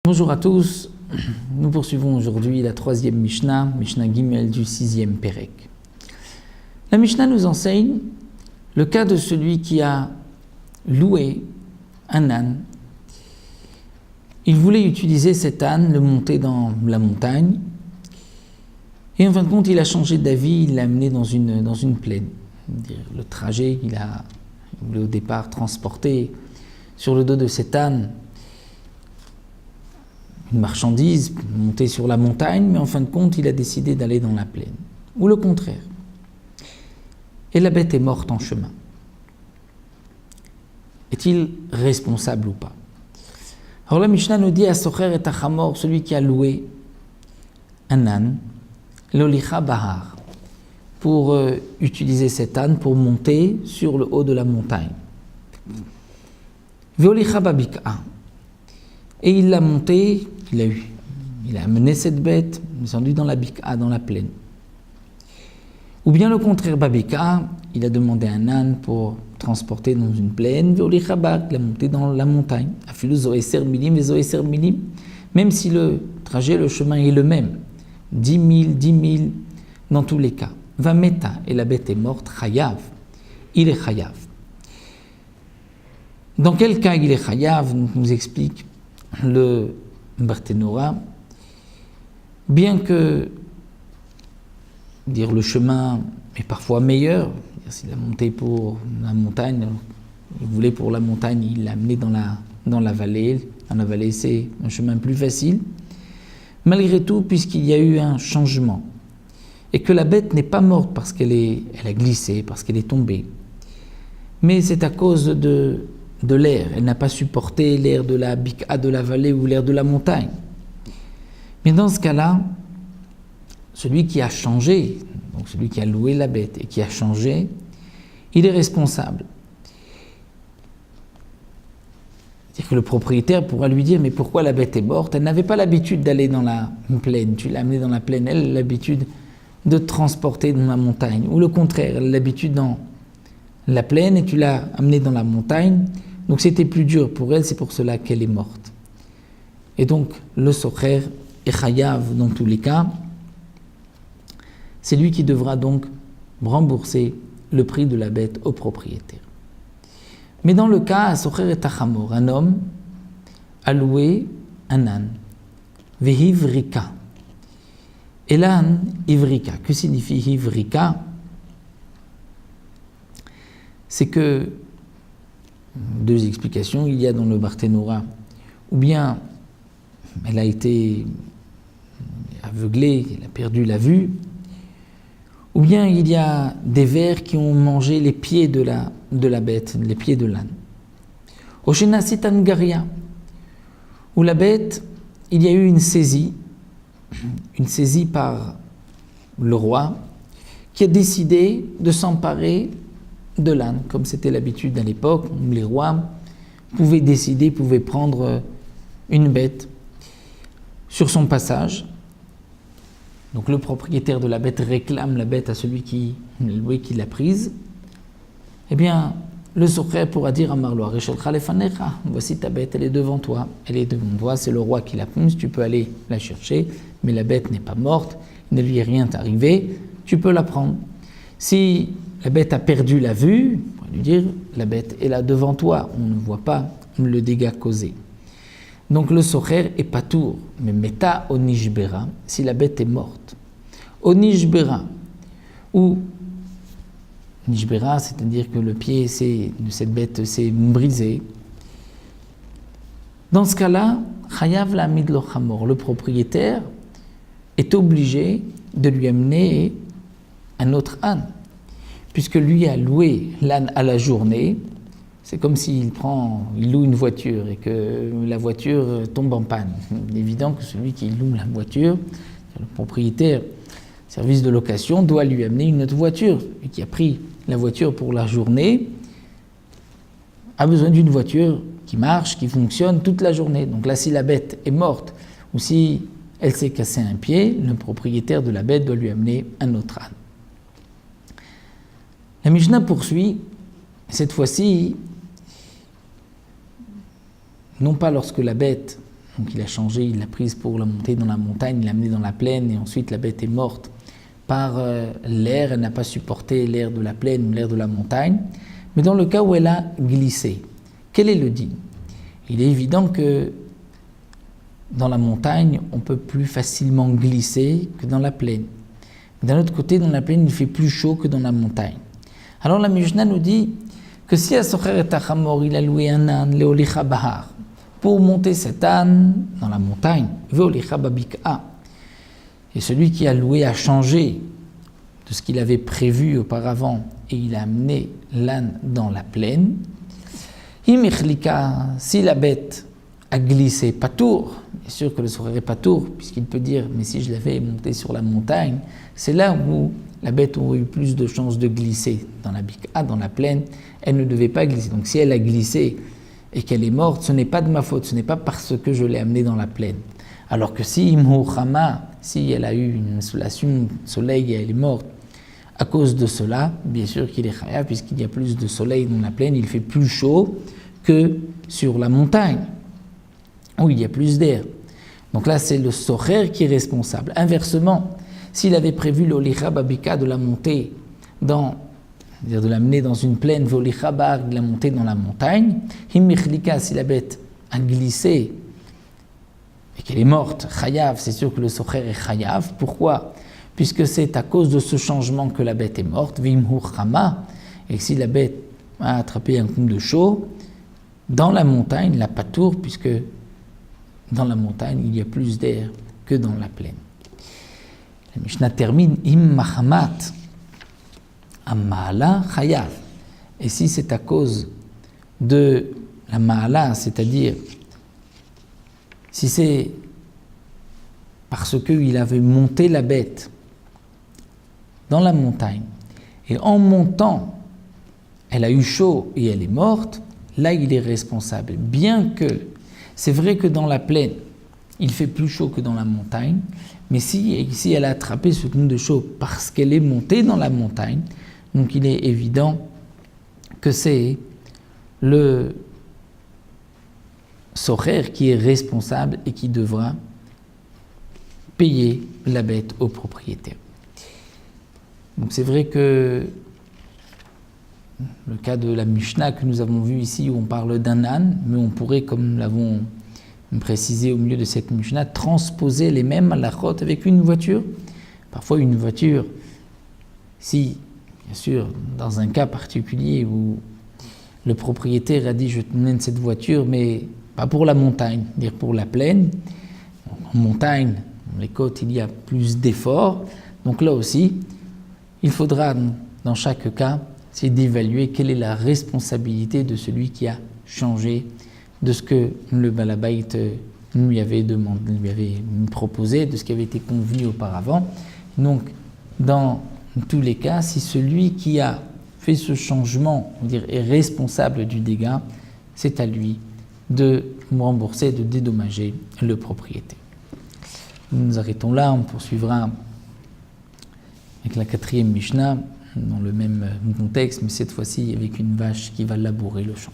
Bonjour à tous, nous poursuivons aujourd'hui la troisième Mishnah, Mishnah Gimel du sixième Pérek. La Mishnah nous enseigne le cas de celui qui a loué un âne. Il voulait utiliser cet âne, le monter dans la montagne, et en fin de compte il a changé d'avis, il l'a amené dans une plaine. Le trajet, il voulait au départ transporter sur le dos de cet âne une marchandise, monter sur la montagne, mais en fin de compte, il a décidé d'aller dans la plaine. Ou le contraire. Et la bête est morte en chemin. Est-il responsable ou pas? Alors la Mishnah nous dit à Socher et Achamor, celui qui a loué un âne, l'olicha bahar, pour utiliser cet âne pour monter sur le haut de la montagne. Veolicha babik'a. Et il l'a monté, il a amené cette bête, descendu dans la bik'a, dans la plaine. Ou bien le contraire, babika, il a demandé un âne pour transporter dans une plaine, il l'a monté dans la montagne. Même si le trajet, le chemin est le même, 10 000, dans tous les cas. Va meta, et la bête est morte, chayav, il est chayav. Dans quel cas il est chayav, nous explique le Barthénora, bien que le chemin est parfois meilleur, s'il a monté pour la montagne, il voulait pour la montagne, il l'a amené dans la vallée. Dans la vallée, c'est un chemin plus facile. Malgré tout, puisqu'il y a eu un changement, et que la bête n'est pas morte parce qu'elle a glissé, parce qu'elle est tombée, mais c'est à cause de l'air. Elle n'a pas supporté l'air de la bik'a de la vallée ou l'air de la montagne. Mais dans ce cas-là, celui qui a changé, donc celui qui a loué la bête et qui a changé, il est responsable. C'est-à-dire que le propriétaire pourra lui dire « Mais pourquoi la bête est morte? Elle n'avait pas l'habitude d'aller dans la plaine. Tu l'as amenée dans la plaine. Elle a l'habitude de transporter dans la montagne. » Ou le contraire, elle a l'habitude dans la plaine et tu l'as amenée dans la montagne. Donc c'était plus dur pour elle, c'est pour cela qu'elle est morte. Et donc le socher est chayav dans tous les cas. C'est lui qui devra donc rembourser le prix de la bête au propriétaire. Mais dans le cas, socher et achamor, un homme a loué un âne, vehivrika. Et l'âne, ivrika. Que signifie ivrika? C'est que, deux explications, il y a dans le Barthénora, ou bien elle a été aveuglée, elle a perdu la vue, ou bien il y a des vers qui ont mangé les pieds de la bête, les pieds de l'âne. Oshena sitangaria, où la bête, il y a eu une saisie par le roi, qui a décidé de s'emparer de l'âne, comme c'était l'habitude à l'époque, où les rois pouvaient décider, pouvaient prendre une bête sur son passage. Donc le propriétaire de la bête réclame la bête à celui qui l'a prise. Eh bien, le socher pourra dire à Marloa, voici ta bête, elle est devant toi, c'est le roi qui l'a prise, tu peux aller la chercher, mais la bête n'est pas morte, il ne lui est rien arrivé, tu peux la prendre. Si la bête a perdu la vue, on va lui dire, la bête est là devant toi, on ne voit pas le dégât causé. Donc le socher est patour, mais meta onishbera, si la bête est morte. Onishbera, ou nishbera, c'est-à-dire que le pied de cette bête s'est brisé. Dans ce cas-là, chayav la'amid lo chamor, le propriétaire est obligé de lui amener un autre âne, puisque lui a loué l'âne à la journée. C'est comme s'il loue une voiture et que la voiture tombe en panne. Il est évident que celui qui loue la voiture, le propriétaire, service de location, doit lui amener une autre voiture. Et qui a pris la voiture pour la journée, a besoin d'une voiture qui marche, qui fonctionne toute la journée. Donc là, si la bête est morte ou si elle s'est cassée un pied, le propriétaire de la bête doit lui amener un autre âne. La Mishnah poursuit Cette fois-ci, non pas lorsque la bête, donc il a changé, il l'a prise pour la monter dans la montagne, il l'a amenée dans la plaine, et ensuite la bête est morte par l'air, elle n'a pas supporté l'air de la plaine ou l'air de la montagne, mais dans le cas où elle a glissé. Quel est le din? Il est évident que dans la montagne, on peut plus facilement glisser que dans la plaine. D'un autre côté, dans la plaine, il fait plus chaud que dans la montagne. Alors la Mishnah nous dit que si Asocher et Tachamor, il a loué un âne, Leolicha Bahar, pour monter cet âne dans la montagne, Veolicha Babika, et celui qui a loué a changé de ce qu'il avait prévu auparavant et il a amené l'âne dans la plaine, Imichlika, si la bête a glissé patour, bien sûr que le Socher est patour, puisqu'il peut dire, mais si je l'avais monté sur la montagne, c'est là où la bête aurait eu plus de chances de glisser. Dans la bika, dans la plaine, elle ne devait pas glisser. Donc si elle a glissé et qu'elle est morte, ce n'est pas de ma faute, ce n'est pas parce que je l'ai amenée dans la plaine. Alors que si Imouchama, si elle a eu une insolation, soleil et elle est morte, à cause de cela, bien sûr qu'il est khaya, puisqu'il y a plus de soleil dans la plaine, il fait plus chaud que sur la montagne, où il y a plus d'air. Donc là, c'est le Socher qui est responsable. Inversement, s'il avait prévu l'Olicha Babika de la monter c'est-à-dire de l'amener dans une plaine, l'Olicha Bar de la monter dans la montagne, Himmichlika, si la bête a glissé et qu'elle est morte, Chayav, c'est sûr que le Socher est Chayav. Pourquoi? Puisque c'est à cause de ce changement que la bête est morte, Vimhu Chama, et si la bête a attrapé un coup de chaud, dans la montagne, la patour, puisque dans la montagne, il y a plus d'air que dans la plaine. La Mishnah termine Im Mahamat Amala Chayav. Et si c'est à cause de la Maala, c'est-à-dire si c'est parce qu'il avait monté la bête dans la montagne et en montant, elle a eu chaud et elle est morte, là il est responsable. Bien que c'est vrai que dans la plaine, il fait plus chaud que dans la montagne, mais si elle a attrapé ce coup de chaud parce qu'elle est montée dans la montagne, donc il est évident que c'est le Socher qui est responsable et qui devra payer la bête au propriétaire. Donc c'est vrai que le cas de la Mishnah que nous avons vu ici, où on parle d'un âne, mais on pourrait, comme nous l'avons précisé au milieu de cette Mishnah, transposer les mêmes halachot avec une voiture. Parfois une voiture, si, bien sûr, dans un cas particulier où le propriétaire a dit « je te mène cette voiture, mais pas pour la montagne, dire pour la plaine ». En montagne, dans les côtes, il y a plus d'efforts. Donc là aussi, il faudra, dans chaque cas, c'est d'évaluer quelle est la responsabilité de celui qui a changé de ce que le balabait lui avait demandé, lui avait proposé, de ce qui avait été convenu auparavant. Donc, dans tous les cas, si celui qui a fait ce changement, on va dire, est responsable du dégât, c'est à lui de rembourser, de dédommager le propriétaire. Nous nous arrêtons là, on poursuivra avec la 4e Mishnah, dans le même contexte, mais cette fois-ci avec une vache qui va labourer le champ.